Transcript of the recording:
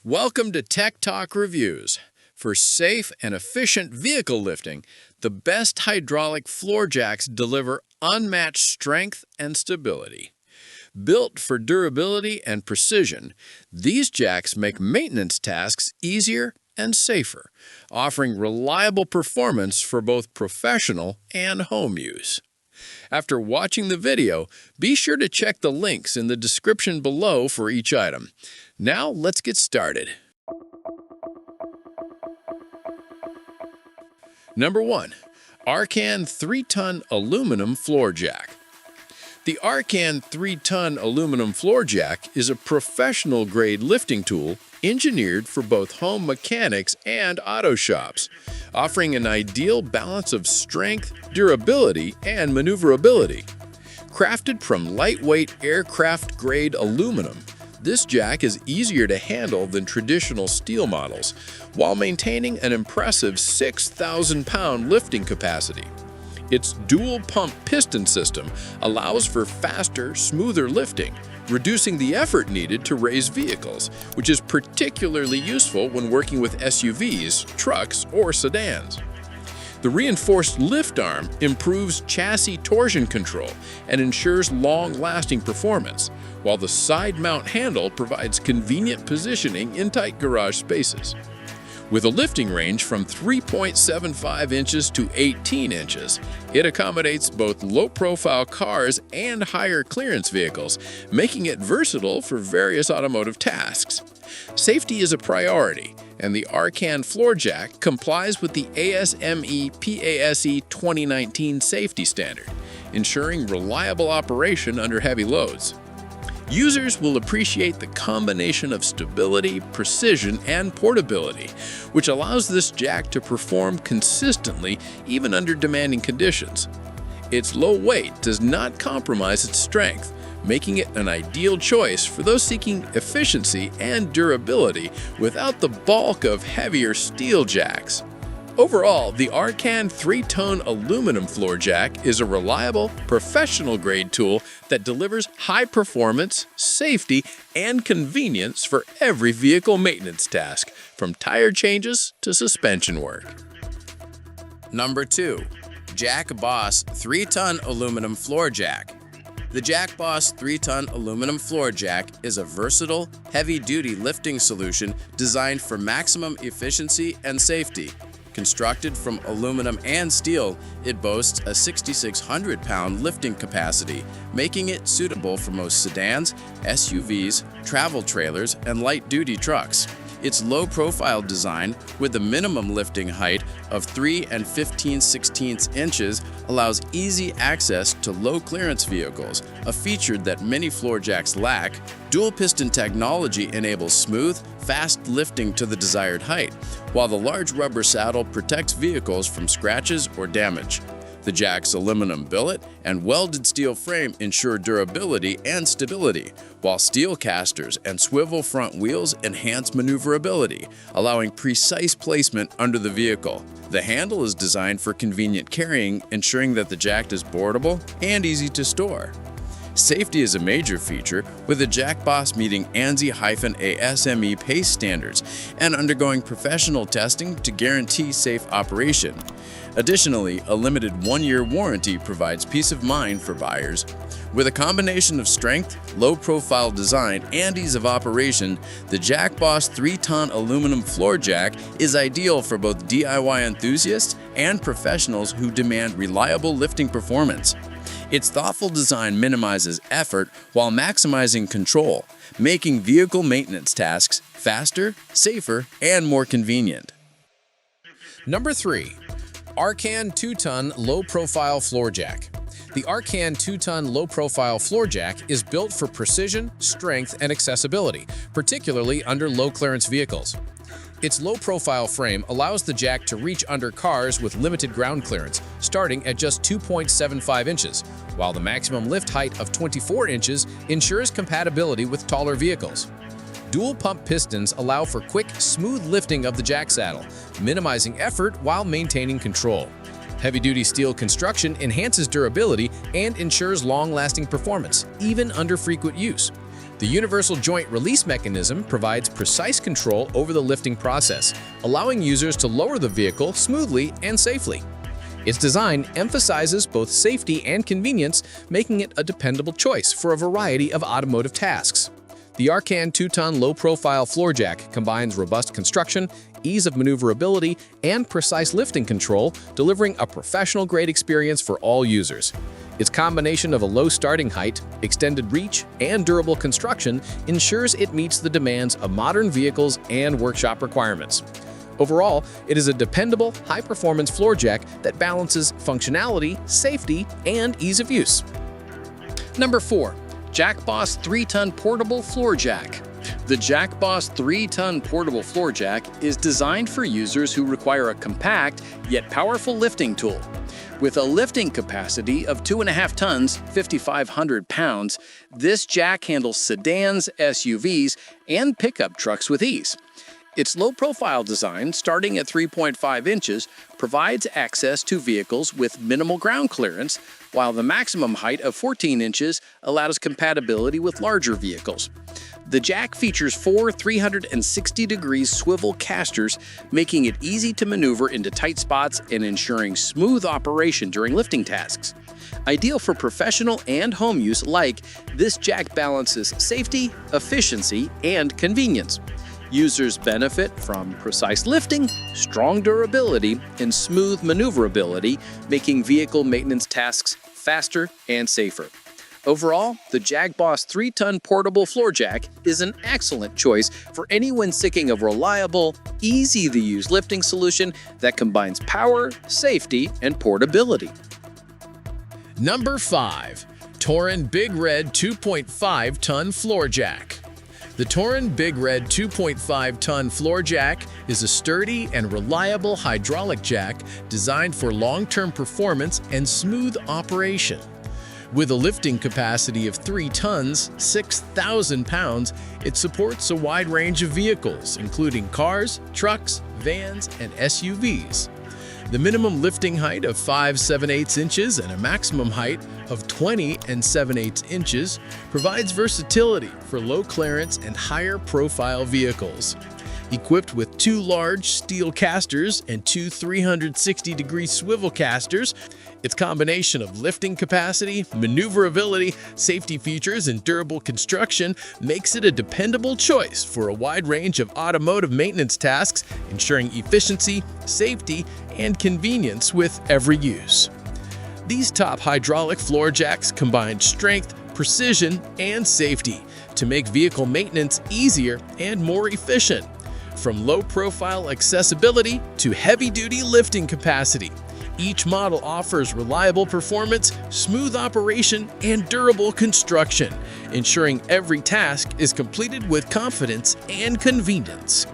Welcome to Tech Talk Reviews. For safe and efficient vehicle lifting, the best hydraulic floor jacks deliver unmatched strength and stability. Built for durability and precision, these jacks make maintenance tasks easier and safer, offering reliable performance for both professional and home use. After watching the video, be sure to check the links in the description below for each item. Now let's get started. Number 1. Arcan 3-ton aluminum floor jack. The Arcan 3-ton aluminum floor jack is a professional-grade lifting tool engineered for both home mechanics and auto shops, offering an ideal balance of strength, durability, and maneuverability. Crafted from lightweight aircraft-grade aluminum, this jack is easier to handle than traditional steel models, while maintaining an impressive 6,000-pound lifting capacity. Its dual-pump piston system allows for faster, smoother lifting, reducing the effort needed to raise vehicles, which is particularly useful when working with SUVs, trucks, or sedans. The reinforced lift arm improves chassis torsion control and ensures long-lasting performance, while the side mount handle provides convenient positioning in tight garage spaces. With a lifting range from 3.75 inches to 18 inches, it accommodates both low-profile cars and higher clearance vehicles, making it versatile for various automotive tasks. Safety is a priority, and the Arcan floor jack complies with the ASME PASE 2019 safety standard, ensuring reliable operation under heavy loads. Users will appreciate the combination of stability, precision, and portability, which allows this jack to perform consistently even under demanding conditions. Its low weight does not compromise its strength, making it an ideal choice for those seeking efficiency and durability without the bulk of heavier steel jacks. Overall, the Arcan 3-ton aluminum floor jack is a reliable, professional-grade tool that delivers high performance, safety, and convenience for every vehicle maintenance task, from tire changes to suspension work. Number 2. JackBoss 3-ton aluminum floor jack. The JackBoss 3-ton aluminum floor jack is a versatile, heavy-duty lifting solution designed for maximum efficiency and safety. Constructed from aluminum and steel, it boasts a 6,600-pound lifting capacity, making it suitable for most sedans, SUVs, travel trailers, and light-duty trucks. Its low-profile design, with a minimum lifting height of 3 15/16 inches, allows easy access to low-clearance vehicles, a feature that many floor jacks lack. Dual-piston technology enables smooth, fast lifting to the desired height, while the large rubber saddle protects vehicles from scratches or damage. The jack's aluminum billet and welded steel frame ensure durability and stability, while steel casters and swivel front wheels enhance maneuverability, allowing precise placement under the vehicle. The handle is designed for convenient carrying, ensuring that the jack is boardable and easy to store. Safety is a major feature, with the JackBoss meeting ANSI-ASME PACE standards and undergoing professional testing to guarantee safe operation. Additionally, a limited 1-year warranty provides peace of mind for buyers. With a combination of strength, low-profile design, and ease of operation, the JackBoss 3-ton aluminum floor jack is ideal for both DIY enthusiasts and professionals who demand reliable lifting performance. Its thoughtful design minimizes effort while maximizing control, making vehicle maintenance tasks faster, safer, and more convenient. Number 3. Arcan 2-ton low-profile floor jack. The Arcan 2-ton low-profile floor jack is built for precision, strength, and accessibility, particularly under low-clearance vehicles. Its low-profile frame allows the jack to reach under cars with limited ground clearance, starting at just 2.75 inches, while the maximum lift height of 24 inches ensures compatibility with taller vehicles. Dual-pump pistons allow for quick, smooth lifting of the jack saddle, minimizing effort while maintaining control. Heavy-duty steel construction enhances durability and ensures long-lasting performance, even under frequent use. The universal joint release mechanism provides precise control over the lifting process, allowing users to lower the vehicle smoothly and safely. Its design emphasizes both safety and convenience, making it a dependable choice for a variety of automotive tasks. The Arcan 2-ton low-profile floor jack combines robust construction, ease of maneuverability, and precise lifting control, delivering a professional-grade experience for all users. Its combination of a low starting height, extended reach, and durable construction ensures it meets the demands of modern vehicles and workshop requirements. Overall, it is a dependable, high-performance floor jack that balances functionality, safety, and ease of use. Number 4. JackBoss 3-ton portable floor jack. The JackBoss 3-ton portable floor jack is designed for users who require a compact yet powerful lifting tool. With a lifting capacity of 2.5 tons, 5,500 pounds, this jack handles sedans, SUVs, and pickup trucks with ease. Its low-profile design, starting at 3.5 inches, provides access to vehicles with minimal ground clearance, while the maximum height of 14 inches allows compatibility with larger vehicles. The jack features 4 360-degree swivel casters, making it easy to maneuver into tight spots and ensuring smooth operation during lifting tasks. Ideal for professional and home use alike, this jack balances safety, efficiency, and convenience. Users benefit from precise lifting, strong durability, and smooth maneuverability, making vehicle maintenance tasks faster and safer. Overall, the JackBoss 3-ton portable floor jack is an excellent choice for anyone seeking a reliable, easy-to-use lifting solution that combines power, safety, and portability. Number 5. Torin Big Red 2.5-ton floor jack. The Torin Big Red 2.5-ton floor jack is a sturdy and reliable hydraulic jack designed for long-term performance and smooth operation. With a lifting capacity of 3 tons, 6,000 pounds, it supports a wide range of vehicles, including cars, trucks, vans, and SUVs. The minimum lifting height of 5/7/8 inches and a maximum height of 20 7/8 inches provides versatility for low clearance and higher profile vehicles. Equipped with 2 large steel casters and 2 360-degree swivel casters, its combination of lifting capacity, maneuverability, safety features, and durable construction makes it a dependable choice for a wide range of automotive maintenance tasks, ensuring efficiency, safety, and convenience with every use. These top hydraulic floor jacks combine strength, precision, and safety to make vehicle maintenance easier and more efficient. From low-profile accessibility to heavy-duty lifting capacity, each model offers reliable performance, smooth operation, and durable construction, ensuring every task is completed with confidence and convenience.